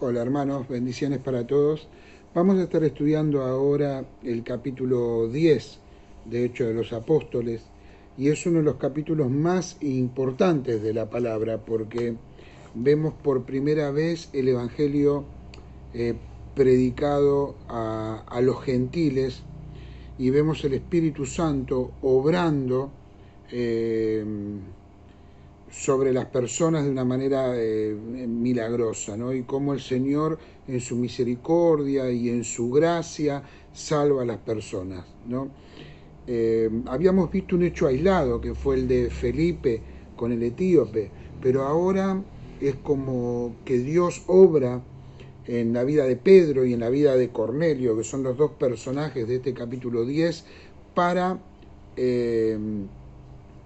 Hola hermanos, bendiciones para todos. Vamos a estar estudiando ahora el capítulo 10 de Hechos de los Apóstoles y es uno de los capítulos más importantes de la palabra porque vemos por primera vez el Evangelio eh, predicado a los gentiles y vemos el Espíritu Santo obrando eh, sobre las personas de una manera milagrosa, ¿no? Y cómo el Señor en su misericordia y en su gracia salva a las personas, ¿no? Habíamos visto un hecho aislado que fue el de Felipe con el etíope, pero ahora es como que Dios obra en la vida de Pedro y en la vida de Cornelio, que son los dos personajes de este capítulo 10, para eh,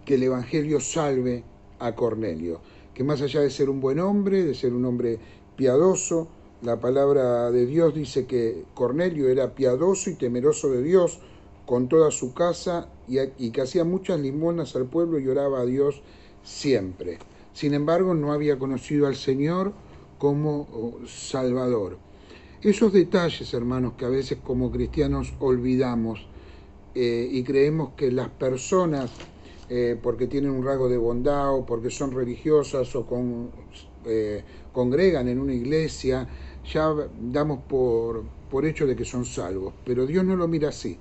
que el Evangelio salve a Cornelio, que más allá de ser un buen hombre, de ser un hombre piadoso, la palabra de Dios dice que Cornelio era piadoso y temeroso de Dios con toda su casa y que hacía muchas limonas al pueblo y oraba a Dios siempre. Sin embargo, no había conocido al Señor como Salvador. Esos detalles, hermanos, que a veces como cristianos olvidamos y creemos que las personas, porque tienen un rasgo de bondad o porque son religiosas o congregan en una iglesia, ya damos por hecho de que son salvos. Pero Dios no lo mira así.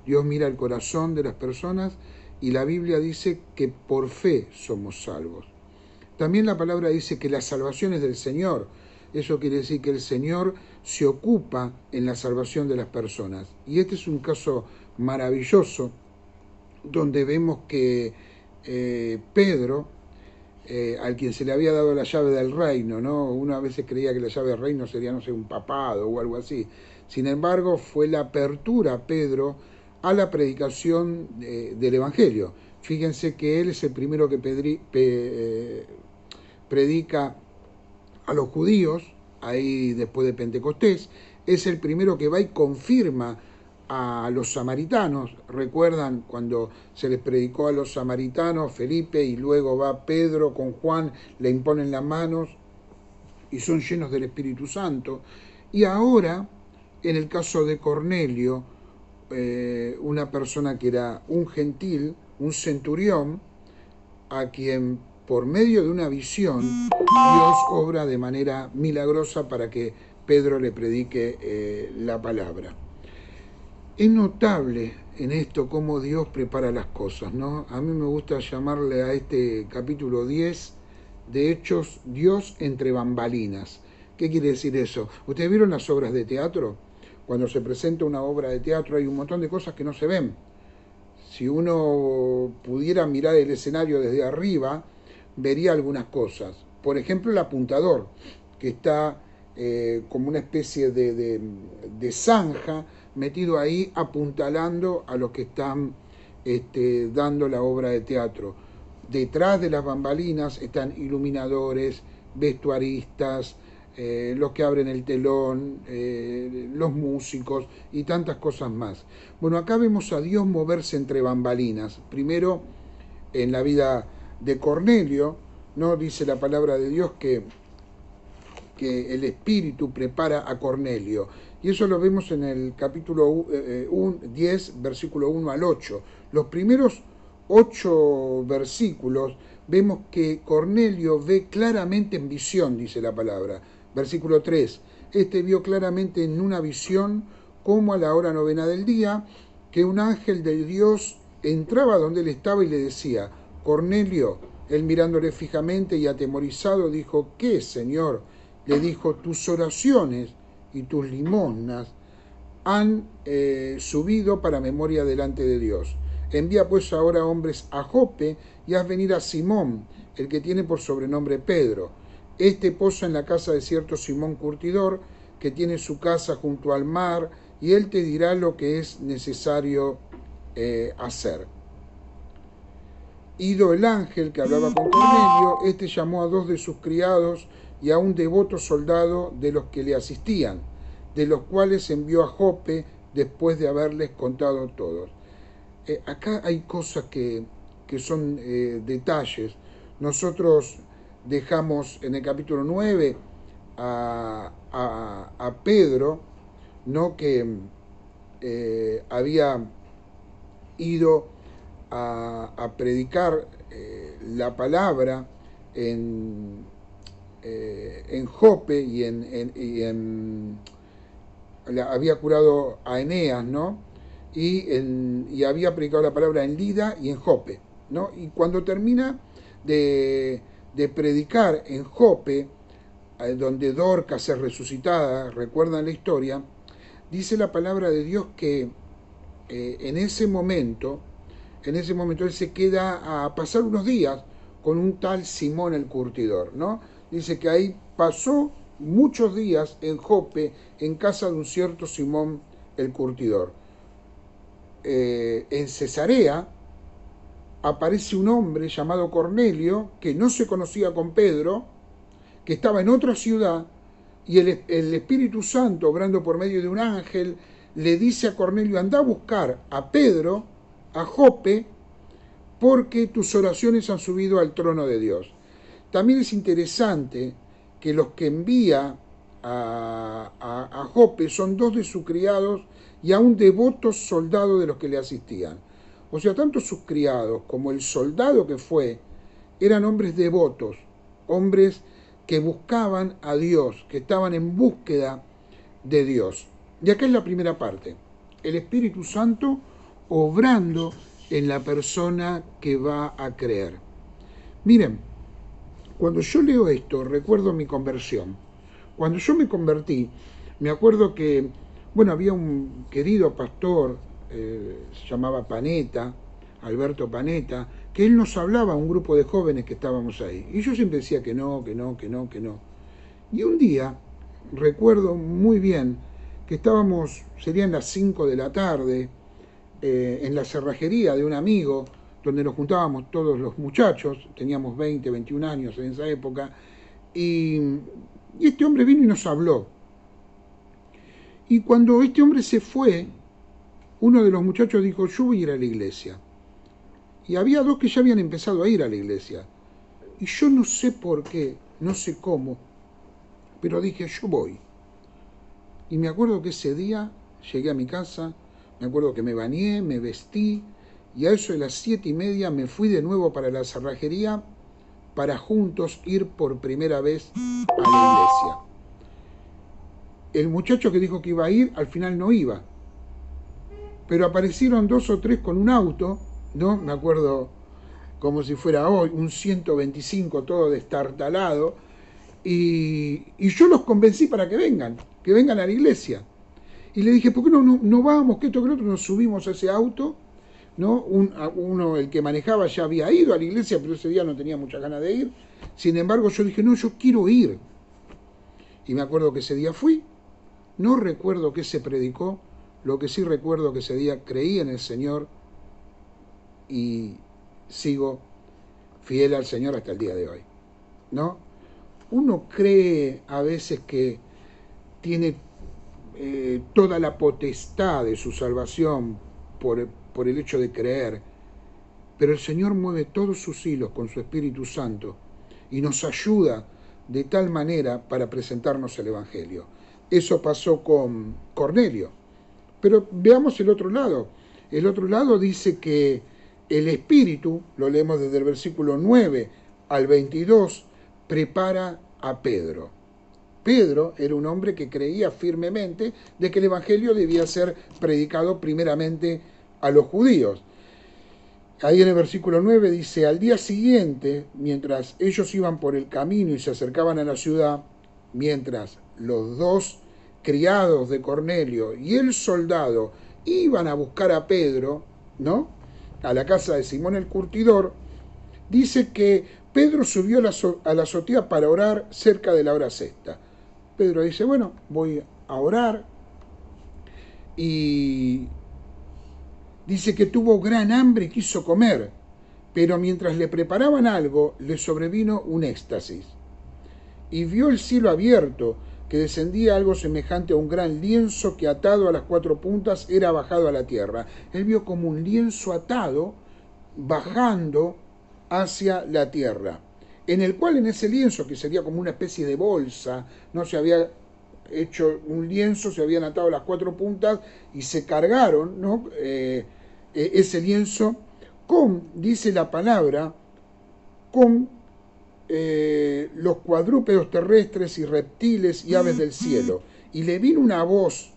Dios mira el corazón de las personas y la Biblia dice que por fe somos salvos. También la palabra dice que la salvación es del Señor. Eso quiere decir que el Señor se ocupa en la salvación de las personas. Y este es un caso maravilloso donde vemos que Pedro, al quien se le había dado la llave del reino, ¿no? Uno a veces creía que la llave del reino sería, no sé, un papado o algo así. Sin embargo, fue la apertura a Pedro a la predicación del Evangelio. Fíjense que él es el primero que predica a los judíos, ahí después de Pentecostés, es el primero que va y confirma a los samaritanos. Recuerdan cuando se les predicó a los samaritanos, Felipe, y luego va Pedro con Juan, le imponen las manos y son llenos del Espíritu Santo. Y ahora, en el caso de Cornelio, una persona que era un gentil, un centurión, a quien por medio de una visión Dios obra de manera milagrosa para que Pedro le predique la palabra. Es notable en esto cómo Dios prepara las cosas, ¿no? A mí me gusta llamarle a este capítulo 10 de Hechos Dios entre bambalinas. ¿Qué quiere decir eso? ¿Ustedes vieron las obras de teatro? Cuando se presenta una obra de teatro hay un montón de cosas que no se ven. Si uno pudiera mirar el escenario desde arriba, vería algunas cosas. Por ejemplo, el apuntador, que está como una especie de zanja metido ahí apuntalando a los que están dando la obra de teatro. Detrás de las bambalinas están iluminadores, vestuaristas, los que abren el telón, los músicos y tantas cosas más. Bueno, acá vemos a Dios moverse entre bambalinas. Primero, en la vida de Cornelio, ¿no? Dice la palabra de Dios que el Espíritu prepara a Cornelio. Y eso lo vemos en el capítulo 10, versículo 1 al 8. Los primeros 8 versículos vemos que Cornelio ve claramente en visión, dice la palabra. Versículo 3. Este vio claramente en una visión, como a la hora novena del día, que un ángel de Dios entraba donde él estaba y le decía, Cornelio. Él mirándole fijamente y atemorizado dijo, ¿qué, Señor? Le dijo, tus oraciones y tus limosnas han subido para memoria delante de Dios. Envía pues ahora hombres a Jope y haz venir a Simón, el que tiene por sobrenombre Pedro. Este posa en la casa de cierto Simón Curtidor, que tiene su casa junto al mar, y él te dirá lo que es necesario hacer. Ido el ángel que hablaba con Cornelio, este llamó a 2 de sus criados y a un devoto soldado de los que le asistían, de los cuales envió a Jope después de haberles contado todos. Acá hay cosas que son detalles. Nosotros dejamos en el capítulo 9 a Pedro, ¿no? Que había ido a predicar la palabra en Jope había curado a Eneas, ¿no? Y había predicado la palabra en Lida y en Jope, ¿no? Y cuando termina de predicar en Jope, donde Dorcas es resucitada, recuerdan la historia, dice la palabra de Dios que en ese momento él se queda a pasar unos días con un tal Simón el Curtidor, ¿no? Dice que ahí pasó muchos días en Jope, en casa de un cierto Simón el Curtidor. En Cesarea aparece un hombre llamado Cornelio, que no se conocía con Pedro, que estaba en otra ciudad, y el Espíritu Santo, obrando por medio de un ángel, le dice a Cornelio: anda a buscar a Pedro, a Jope, porque tus oraciones han subido al trono de Dios. También es interesante que los que envía a Jope son dos de sus criados y a un devoto soldado de los que le asistían. O sea, tanto sus criados como el soldado que fue eran hombres devotos, hombres que buscaban a Dios, que estaban en búsqueda de Dios. Y acá es la primera parte, el Espíritu Santo obrando en la persona que va a creer. Miren, cuando yo leo esto, recuerdo mi conversión. Cuando yo me convertí, me acuerdo que, bueno, había un querido pastor, se llamaba Panetta, Alberto Panetta, que él nos hablaba a un grupo de jóvenes que estábamos ahí. Y yo siempre decía que no, que no, que no, que no. Y un día, recuerdo muy bien, que estábamos, serían las 5 de la tarde, en la cerrajería de un amigo, donde nos juntábamos todos los muchachos, teníamos 20, 21 años en esa época, y este hombre vino y nos habló. Y cuando este hombre se fue, uno de los muchachos dijo: yo voy a ir a la iglesia. Y había dos que ya habían empezado a ir a la iglesia. Y yo no sé por qué, no sé cómo, pero dije: yo voy. Y me acuerdo que ese día llegué a mi casa, me acuerdo que me bañé, me vestí, y a eso de las 7:30 me fui de nuevo para la cerrajería para juntos ir por primera vez a la iglesia. El muchacho que dijo que iba a ir, al final no iba. Pero aparecieron 2 o 3 con un auto, ¿no? Me acuerdo como si fuera hoy, un 125 todo destartalado, y yo los convencí para que vengan a la iglesia. Y le dije: ¿por qué no vamos? Que esto, que lo otro. Nos subimos a ese auto, ¿no? Uno, el que manejaba, ya había ido a la iglesia, pero ese día no tenía muchas ganas de ir. Sin embargo, yo dije: no, yo quiero ir. Y me acuerdo que ese día fui. No recuerdo qué se predicó, lo que sí recuerdo que ese día creí en el Señor y sigo fiel al Señor hasta el día de hoy, ¿no? Uno cree a veces que tiene toda la potestad de su salvación por el hecho de creer, pero el Señor mueve todos sus hilos con su Espíritu Santo y nos ayuda de tal manera para presentarnos el Evangelio. Eso pasó con Cornelio. Pero veamos el otro lado. El otro lado dice que el Espíritu, lo leemos desde el versículo 9 al 22, prepara a Pedro. Pedro era un hombre que creía firmemente de que el Evangelio debía ser predicado primeramente a los judíos. Ahí en el versículo 9 dice: al día siguiente, mientras ellos iban por el camino y se acercaban a la ciudad, mientras los 2 criados de Cornelio y el soldado iban a buscar a Pedro, ¿no?, a la casa de Simón el Curtidor, dice que Pedro subió a la azotea para orar cerca de la hora sexta. Pedro dice: bueno, voy a orar, y dice que tuvo gran hambre y quiso comer, pero mientras le preparaban algo, le sobrevino un éxtasis. Y vio el cielo abierto, que descendía algo semejante a un gran lienzo que, atado a las 4 puntas, era bajado a la tierra. Él vio como un lienzo atado bajando hacia la tierra. en el cual en ese lienzo, que sería como una especie de bolsa, no se había hecho un lienzo, se habían atado las 4 puntas y se cargaron, ¿no? Ese lienzo con, dice la palabra, con los cuadrúpedos terrestres y reptiles y aves del cielo. Y le vino una voz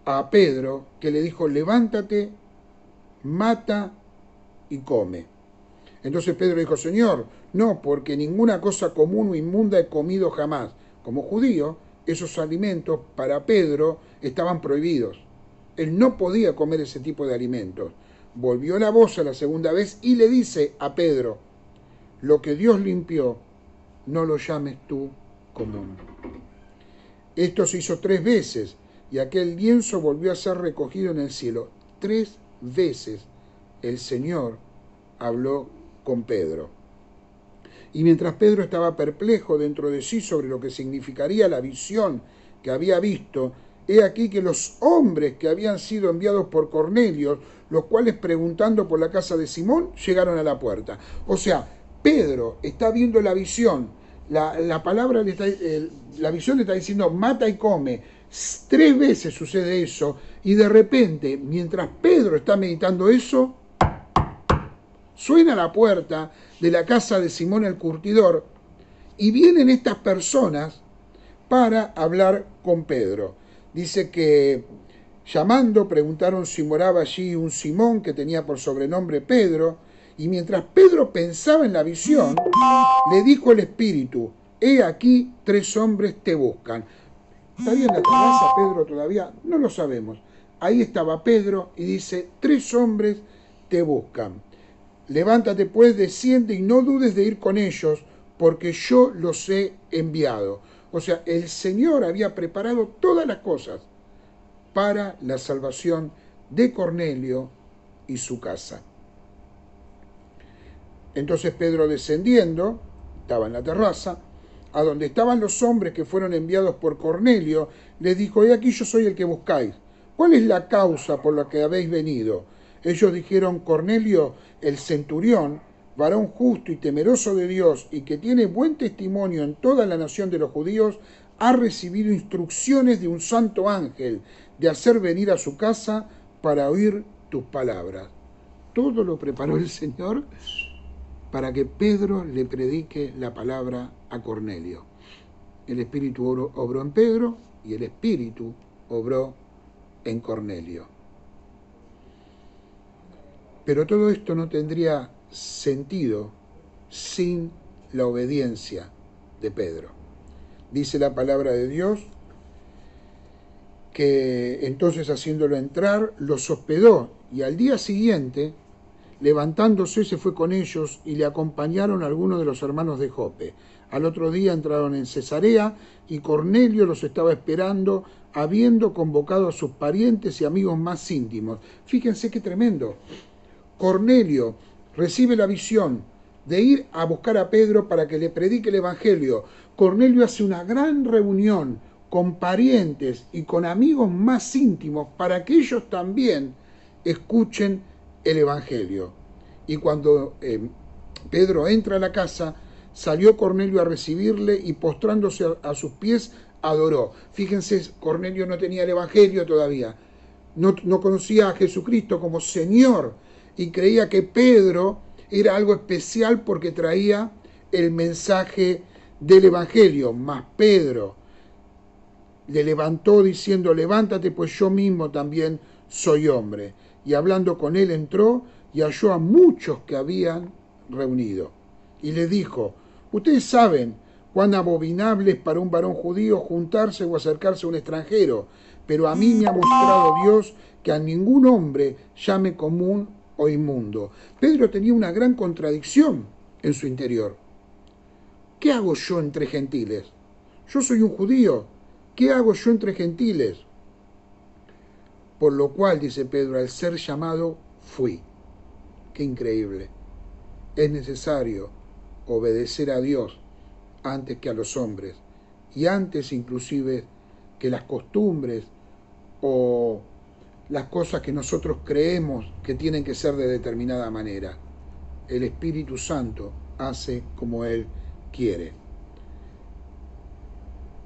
a Pedro que le dijo: levántate, mata y come. Entonces Pedro dijo: Señor, no, porque ninguna cosa común o inmunda he comido jamás. Como judío, esos alimentos para Pedro estaban prohibidos. Él no podía comer ese tipo de alimentos. Volvió la voz a la segunda vez y le dice a Pedro: lo que Dios limpió, no lo llames tú común. Esto se hizo 3 veces y aquel lienzo volvió a ser recogido en el cielo. 3 veces el Señor habló con Pedro. Y mientras Pedro estaba perplejo dentro de sí sobre lo que significaría la visión que había visto, he aquí que los hombres que habían sido enviados por Cornelio, los cuales preguntando por la casa de Simón, llegaron a la puerta. O sea, Pedro está viendo la visión, la palabra, la visión le está diciendo mata y come. 3 veces sucede eso y de repente, mientras Pedro está meditando eso, suena la puerta de la casa de Simón el curtidor y vienen estas personas para hablar con Pedro. Dice que llamando preguntaron si moraba allí un Simón que tenía por sobrenombre Pedro, y mientras Pedro pensaba en la visión, le dijo el Espíritu: he aquí 3 hombres te buscan. ¿Estaría en la terraza Pedro todavía? No lo sabemos. Ahí estaba Pedro y dice: 3 hombres te buscan. Levántate pues, desciende y no dudes de ir con ellos, porque yo los he enviado. O sea, el Señor había preparado todas las cosas para la salvación de Cornelio y su casa. Entonces Pedro, descendiendo, estaba en la terraza, a donde estaban los hombres que fueron enviados por Cornelio, les dijo: he aquí yo soy el que buscáis. ¿Cuál es la causa por la que habéis venido? Ellos dijeron: Cornelio, el centurión, varón justo y temeroso de Dios y que tiene buen testimonio en toda la nación de los judíos, ha recibido instrucciones de un santo ángel de hacer venir a su casa para oír tus palabras. Todo lo preparó el Señor para que Pedro le predique la palabra a Cornelio. El Espíritu obró en Pedro y el Espíritu obró en Cornelio. Pero todo esto no tendría sentido sin la obediencia de Pedro. Dice la palabra de Dios que entonces, haciéndolo entrar, los hospedó, y al día siguiente, levantándose, se fue con ellos y le acompañaron algunos de los hermanos de Jope. Al otro día entraron en Cesarea y Cornelio los estaba esperando, habiendo convocado a sus parientes y amigos más íntimos. Fíjense qué tremendo. Cornelio recibe la visión de ir a buscar a Pedro para que le predique el Evangelio. Cornelio hace una gran reunión con parientes y con amigos más íntimos para que ellos también escuchen el Evangelio. Y cuando Pedro entra a la casa, salió Cornelio a recibirle y postrándose a sus pies adoró. Fíjense, Cornelio no tenía el Evangelio todavía, no conocía a Jesucristo como Señor y creía que Pedro era algo especial porque traía el mensaje del Evangelio. Mas Pedro le levantó diciendo: levántate, pues yo mismo también soy hombre. Y hablando con él entró y halló a muchos que habían reunido. Y les dijo: ustedes saben cuán abominable es para un varón judío juntarse o acercarse a un extranjero, pero a mí me ha mostrado Dios que a ningún hombre llame común o inmundo. Pedro tenía una gran contradicción en su interior. ¿Qué hago yo entre gentiles? Yo soy un judío. ¿Qué hago yo entre gentiles? Por lo cual, dice Pedro, al ser llamado, fui. Qué increíble. Es necesario obedecer a Dios antes que a los hombres, y antes inclusive que las costumbres o las cosas que nosotros creemos que tienen que ser de determinada manera. El Espíritu Santo hace como Él quiere.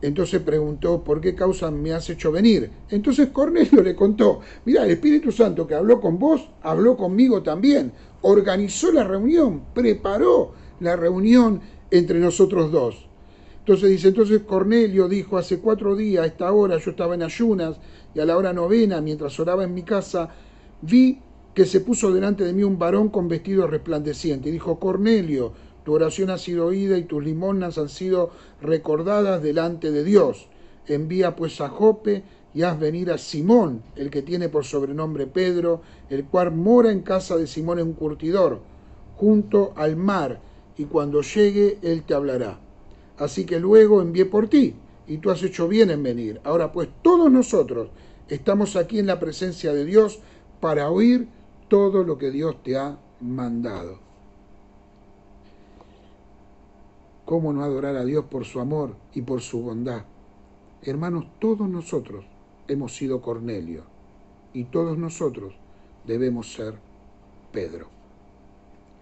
Entonces preguntó, ¿por qué causa me has hecho venir? Entonces Cornelio le contó, mira, el Espíritu Santo que habló con vos, habló conmigo también, organizó la reunión, preparó la reunión entre nosotros dos. Entonces dice, entonces Cornelio dijo, hace 4 días, a esta hora yo estaba en ayunas y a la hora 9, mientras oraba en mi casa, vi que se puso delante de mí un varón con vestido resplandeciente y dijo, Cornelio, tu oración ha sido oída y tus limosnas han sido recordadas delante de Dios. Envía pues a Jope y haz venir a Simón, el que tiene por sobrenombre Pedro, el cual mora en casa de Simón un curtidor, junto al mar, y cuando llegue él te hablará. Así que luego envié por ti, y tú has hecho bien en venir. Ahora pues todos nosotros estamos aquí en la presencia de Dios para oír todo lo que Dios te ha mandado. ¿Cómo no adorar a Dios por su amor y por su bondad? Hermanos, todos nosotros hemos sido Cornelio y todos nosotros debemos ser Pedro.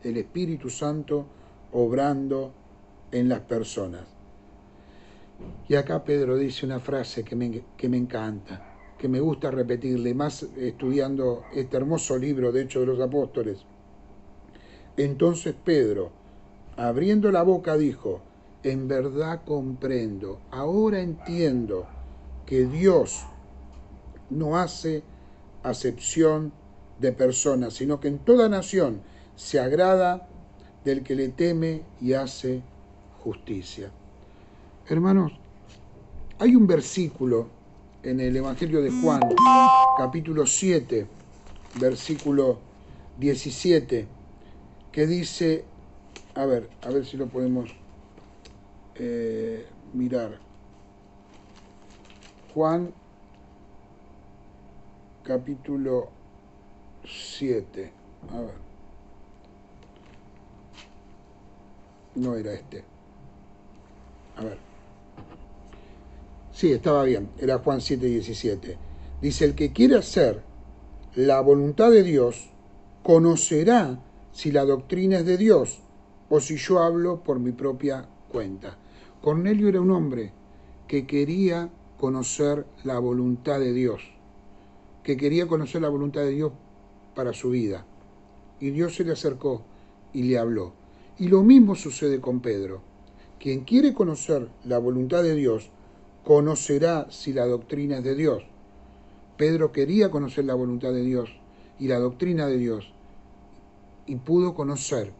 El Espíritu Santo obrando en las personas. Y acá Pedro dice una frase que me encanta, que me gusta repetirle, más estudiando este hermoso libro de Hechos de los Apóstoles. Entonces Pedro, abriendo la boca, dijo, en verdad comprendo, ahora entiendo que Dios no hace acepción de personas, sino que en toda nación se agrada del que le teme y hace justicia. Hermanos, hay un versículo en el Evangelio de Juan, capítulo 7, versículo 17, que dice, a ver si lo podemos mirar. Juan, capítulo 7, a ver, no era este, a ver, sí, estaba bien, era Juan 7:17. Dice, el que quiere hacer la voluntad de Dios, conocerá si la doctrina es de Dios o si yo hablo por mi propia cuenta. Cornelio era un hombre que quería conocer la voluntad de Dios, que quería conocer la voluntad de Dios para su vida. Y Dios se le acercó y le habló. Y lo mismo sucede con Pedro. Quien quiere conocer la voluntad de Dios, conocerá si la doctrina es de Dios. Pedro quería conocer la voluntad de Dios y la doctrina de Dios, y pudo conocer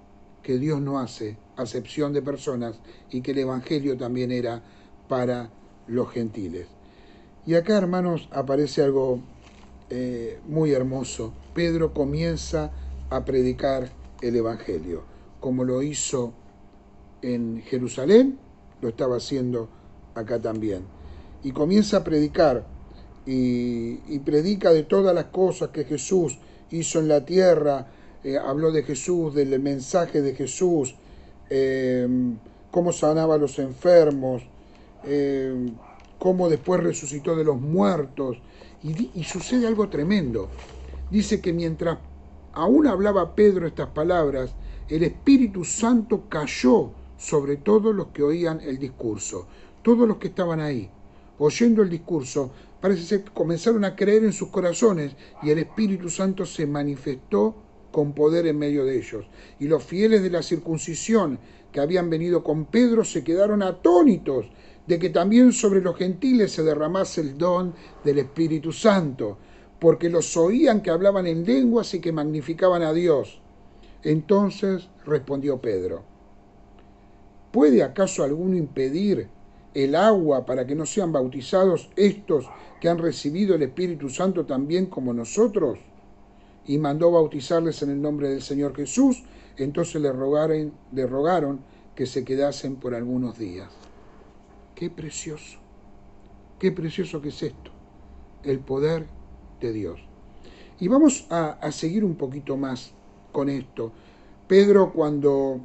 que Dios no hace acepción de personas y que el Evangelio también era para los gentiles. Y acá, hermanos, aparece algo muy hermoso. Pedro comienza a predicar el Evangelio, como lo hizo en Jerusalén, lo estaba haciendo acá también. Y comienza a predicar, y predica de todas las cosas que Jesús hizo en la tierra, habló de Jesús, del mensaje de Jesús, cómo sanaba a los enfermos, cómo después resucitó de los muertos, y sucede algo tremendo. Dice que mientras aún hablaba Pedro estas palabras, el Espíritu Santo cayó sobre todos los que oían el discurso, todos los que estaban ahí, oyendo el discurso. Parece ser que comenzaron a creer en sus corazones y el Espíritu Santo se manifestó con poder en medio de ellos. Y los fieles de la circuncisión que habían venido con Pedro se quedaron atónitos de que también sobre los gentiles se derramase el don del Espíritu Santo, porque los oían que hablaban en lenguas y que magnificaban a Dios. Entonces respondió Pedro, ¿puede acaso alguno impedir el agua para que no sean bautizados estos que han recibido el Espíritu Santo también como nosotros? Y mandó bautizarles en el nombre del Señor Jesús. Entonces le rogaron que se quedasen por algunos días. Qué precioso que es esto, el poder de Dios. Y vamos a seguir un poquito más con esto. Pedro, cuando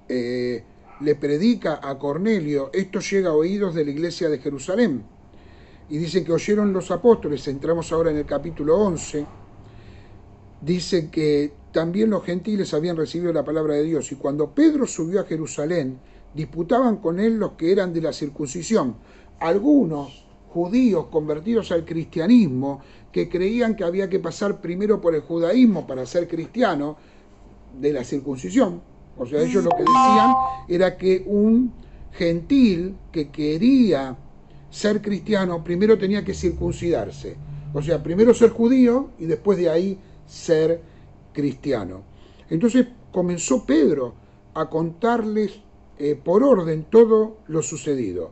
le predica a Cornelio, esto llega a oídos de la iglesia de Jerusalén. Y dice que oyeron los apóstoles, entramos ahora en el capítulo 11, dice que también los gentiles habían recibido la palabra de Dios, y cuando Pedro subió a Jerusalén, disputaban con él los que eran de la circuncisión. Algunos judíos convertidos al cristianismo, que creían que había que pasar primero por el judaísmo para ser cristiano, de la circuncisión. O sea, ellos lo que decían era que un gentil que quería ser cristiano primero tenía que circuncidarse. O sea, primero ser judío y después de ahí ser cristiano. Entonces comenzó Pedro a contarles por orden todo lo sucedido.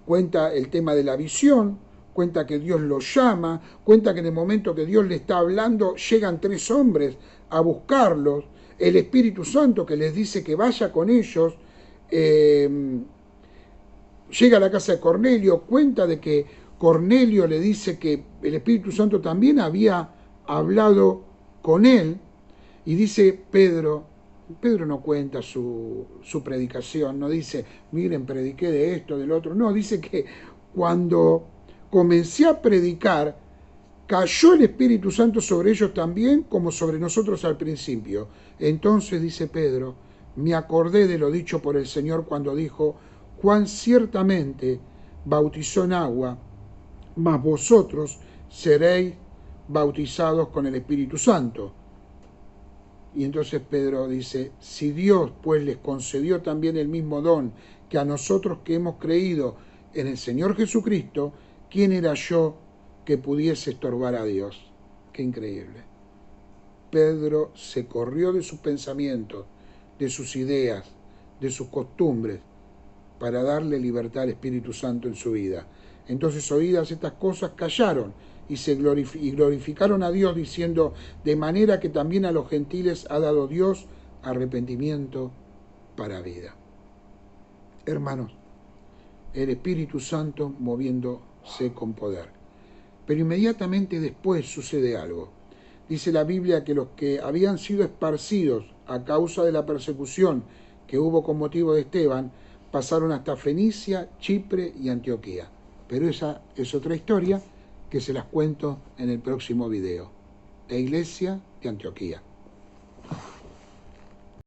Cuenta el tema de la visión, cuenta que Dios lo llama, cuenta que en el momento que Dios le está hablando llegan 3 hombres a buscarlos, el Espíritu Santo que les dice que vaya con ellos, llega a la casa de Cornelio, cuenta de que Cornelio le dice que el Espíritu Santo también había hablado con él, y dice Pedro no cuenta su predicación, no dice, miren, prediqué de esto, del otro, no, dice que cuando comencé a predicar, cayó el Espíritu Santo sobre ellos también, como sobre nosotros al principio. Entonces, dice Pedro, me acordé de lo dicho por el Señor cuando dijo, Juan ciertamente bautizó en agua, mas vosotros seréis bautizados con el Espíritu Santo. Y entonces Pedro dice, si Dios pues les concedió también el mismo don que a nosotros que hemos creído en el Señor Jesucristo, ¿quién era yo que pudiese estorbar a Dios? Qué increíble. Pedro se corrió de sus pensamientos, de sus ideas, de sus costumbres, para darle libertad al Espíritu Santo en su vida. Entonces, oídas estas cosas, callaron y glorificaron a Dios, diciendo, de manera que también a los gentiles ha dado Dios arrepentimiento para vida. Hermanos, el Espíritu Santo moviéndose con poder. Pero inmediatamente después sucede algo. Dice la Biblia que los que habían sido esparcidos a causa de la persecución que hubo con motivo de Esteban, pasaron hasta Fenicia, Chipre y Antioquía. Pero esa es otra historia que se las cuento en el próximo video. La iglesia de Antioquía.